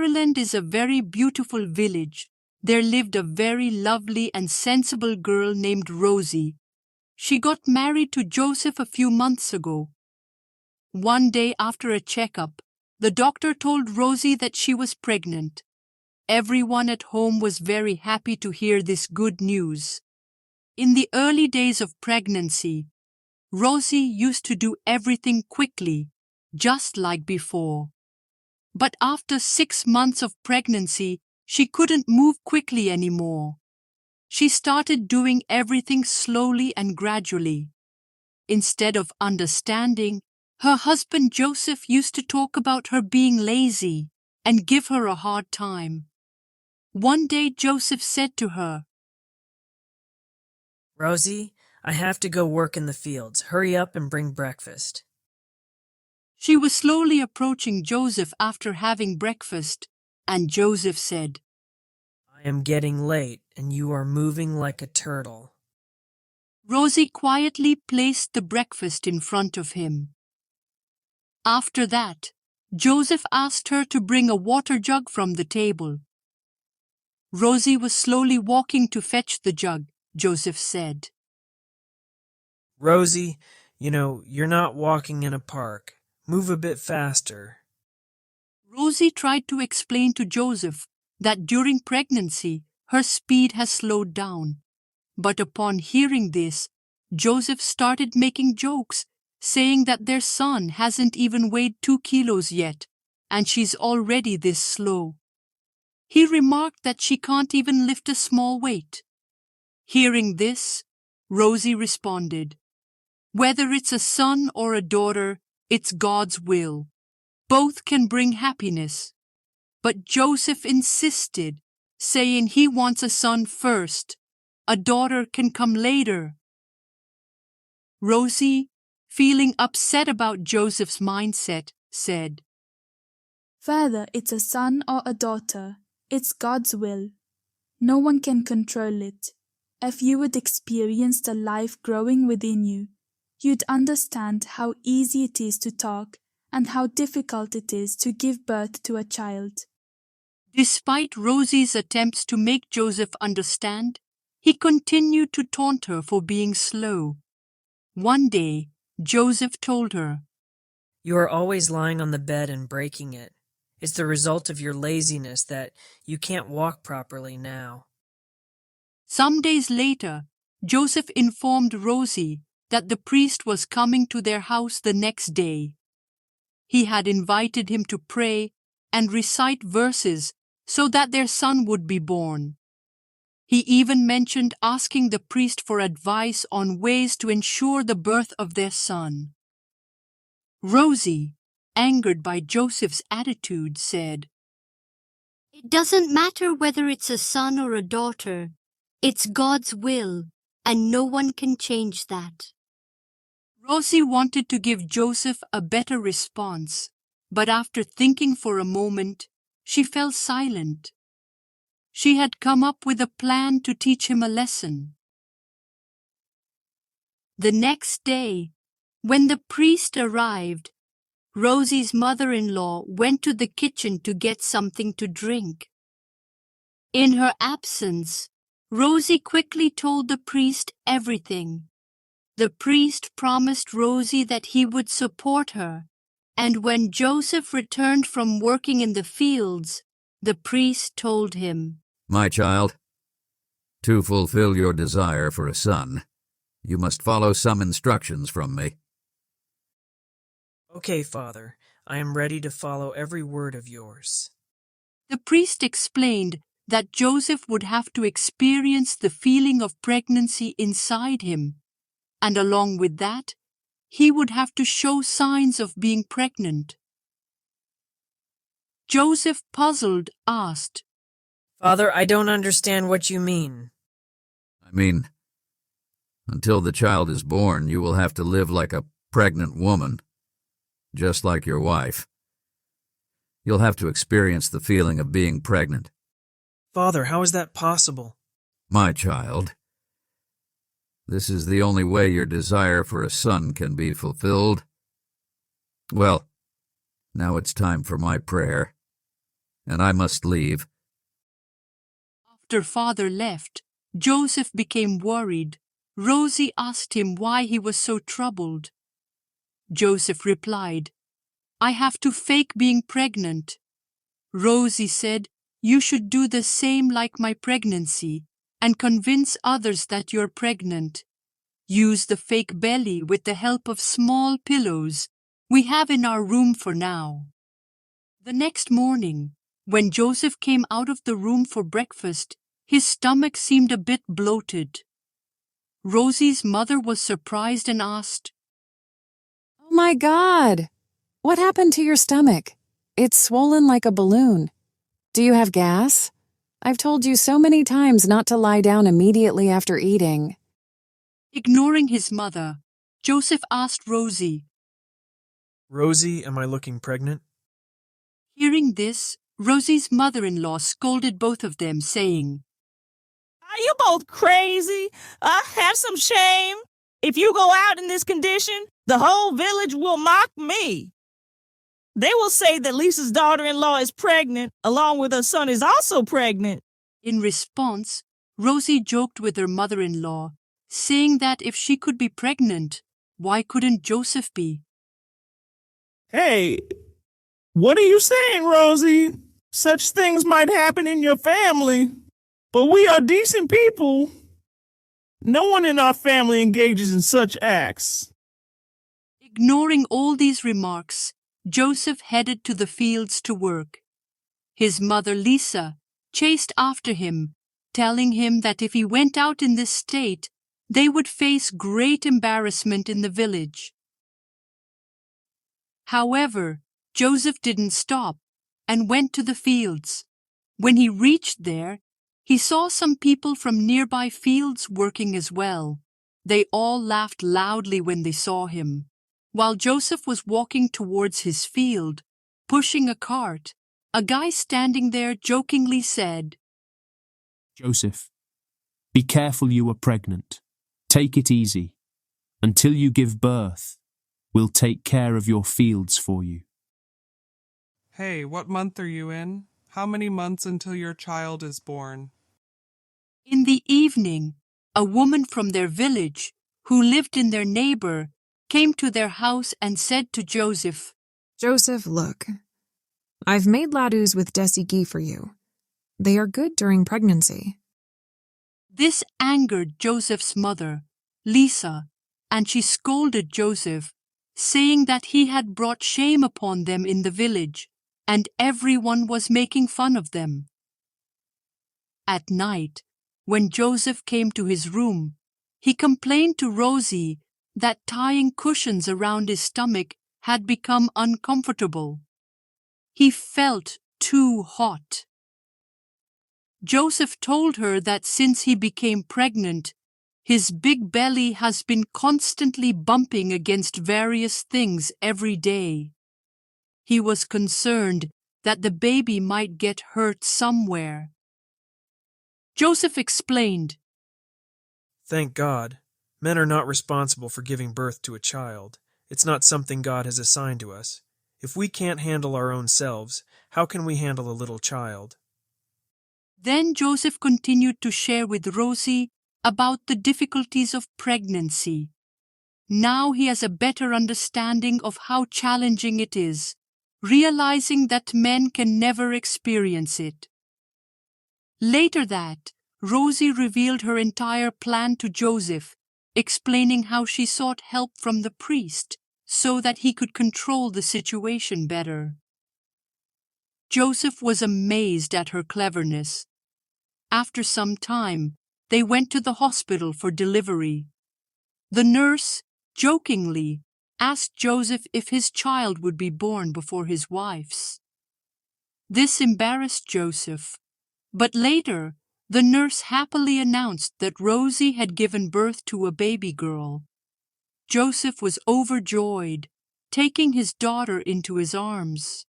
Ireland is a very beautiful village. There lived a very lovely and sensible girl named Rosie. She got married to Joseph a few months ago. One day after a checkup, the doctor told Rosie that she was pregnant. Everyone at home was very happy to hear this good news. In the early days of pregnancy, Rosie used to do everything quickly, just like before. But after 6 months of pregnancy, she couldn't move quickly anymore. She started doing everything slowly and gradually. Instead of understanding, her husband Joseph used to talk about her being lazy and give her a hard time. One day Joseph said to her, "Rosie, I have to go work in the fields. Hurry up and bring breakfast." She was slowly approaching Joseph after having breakfast, and Joseph said, "I am getting late, and you are moving like a turtle." Rosie quietly placed the breakfast in front of him. After that, Joseph asked her to bring a water jug from the table. Rosie was slowly walking to fetch the jug, Joseph said. "Rosie, you're not walking in a park. Move a bit faster." Rosie tried to explain to Joseph that during pregnancy her speed has slowed down. But upon hearing this, Joseph started making jokes, saying that their son hasn't even weighed 2 kilos yet, and she's already this slow. He remarked that she can't even lift a small weight. Hearing this, Rosie responded, "Whether it's a son or a daughter, it's God's will. Both can bring happiness." But Joseph insisted, saying he wants a son first. A daughter can come later. Rosie, feeling upset about Joseph's mindset, said, "Whether it's a son or a daughter, it's God's will. No one can control it. If you would experience the life growing within you, you'd understand how easy it is to talk and how difficult it is to give birth to a child." Despite Rosie's attempts to make Joseph understand, he continued to taunt her for being slow. One day, Joseph told her, "You are always lying on the bed and breaking it. It's the result of your laziness that you can't walk properly now." Some days later, Joseph informed Rosie that the priest was coming to their house the next day. He had invited him to pray and recite verses so that their son would be born. He even mentioned asking the priest for advice on ways to ensure the birth of their son. Rosie, angered by Joseph's attitude, said, "It doesn't matter whether it's a son or a daughter. It's God's will, and no one can change that." Rosie wanted to give Joseph a better response, but after thinking for a moment, she fell silent. She had come up with a plan to teach him a lesson. The next day, when the priest arrived, Rosie's mother-in-law went to the kitchen to get something to drink. In her absence, Rosie quickly told the priest everything. The priest promised Rosie that he would support her, and when Joseph returned from working in the fields, the priest told him, "My child, to fulfill your desire for a son, you must follow some instructions from me." "Okay, Father, I am ready to follow every word of yours." The priest explained that Joseph would have to experience the feeling of pregnancy inside him, and along with that, he would have to show signs of being pregnant. Joseph, puzzled, asked, "Father, I don't understand what you mean." I mean, until the child is born, you will have to live like a pregnant woman, just like your wife. You'll have to experience the feeling of being pregnant. "Father, how is that possible?" My child, this is the only way your desire for a son can be fulfilled. Well, now it's time for my prayer. and I must leave. After father left, Joseph became worried. Rosie asked him why he was so troubled. Joseph replied, "I have to fake being pregnant." Rosie said, "You should do the same like my pregnancy and convince others that you're pregnant. Use the fake belly with the help of small pillows we have in our room for now." The next morning, when Joseph came out of the room for breakfast, his stomach seemed a bit bloated. Rosie's mother was surprised and asked, Oh my God! What happened to your stomach? It's swollen like a balloon. Do you have gas? I've told you so many times not to lie down immediately after eating. Ignoring his mother, Joseph asked Rosie. Rosie, am I looking pregnant? Hearing this, Rosie's mother-in-law scolded both of them, saying, Are you both crazy? Have some shame. If you go out in this condition, the whole village will mock me. They will say that Lisa's daughter-in-law is pregnant, along with her son is also pregnant. In response, Rosie joked with her mother-in-law, saying that if she could be pregnant, why couldn't Joseph be? Hey, what are you saying, Rosie? Such things might happen in your family, but we are decent people. No one in our family engages in such acts. Ignoring all these remarks, Joseph headed to the fields to work. His mother, Lisa, chased after him, telling him that if he went out in this state, they would face great embarrassment in the village. However, Joseph didn't stop and went to the fields. When he reached there, he saw some people from nearby fields working as well. They all laughed loudly when they saw him. While Joseph was walking towards his field, pushing a cart, a guy standing there jokingly said, Joseph, be careful you are pregnant. Take it easy. Until you give birth, we'll take care of your fields for you. Hey, what month are you in? How many months until your child is born? In the evening, a woman from their village, who lived in their neighbor, came to their house and said to Joseph, Joseph, look, I've made ladus with desi ghee for you. They are good during pregnancy. This angered Joseph's mother, Lisa, and she scolded Joseph, saying that he had brought shame upon them in the village, and everyone was making fun of them. At night, when Joseph came to his room, he complained to Rosie that tying cushions around his stomach had become uncomfortable. He felt too hot. Joseph told her that since he became pregnant, his big belly has been constantly bumping against various things every day. He was concerned that the baby might get hurt somewhere. Joseph explained, Thank God. Men are not responsible for giving birth to a child. It's not something God has assigned to us. If we can't handle our own selves, how can we handle a little child? Then Joseph continued to share with Rosie about the difficulties of pregnancy. Now he has a better understanding of how challenging it is, realizing that men can never experience it. Later that, Rosie revealed her entire plan to Joseph, explaining how she sought help from the priest so that he could control the situation better. Joseph was amazed at her cleverness. After some time, they went to the hospital for delivery. The nurse, jokingly, asked Joseph if his child would be born before his wife's. This embarrassed Joseph, but later the nurse happily announced that Rosie had given birth to a baby girl. Joseph was overjoyed, taking his daughter into his arms.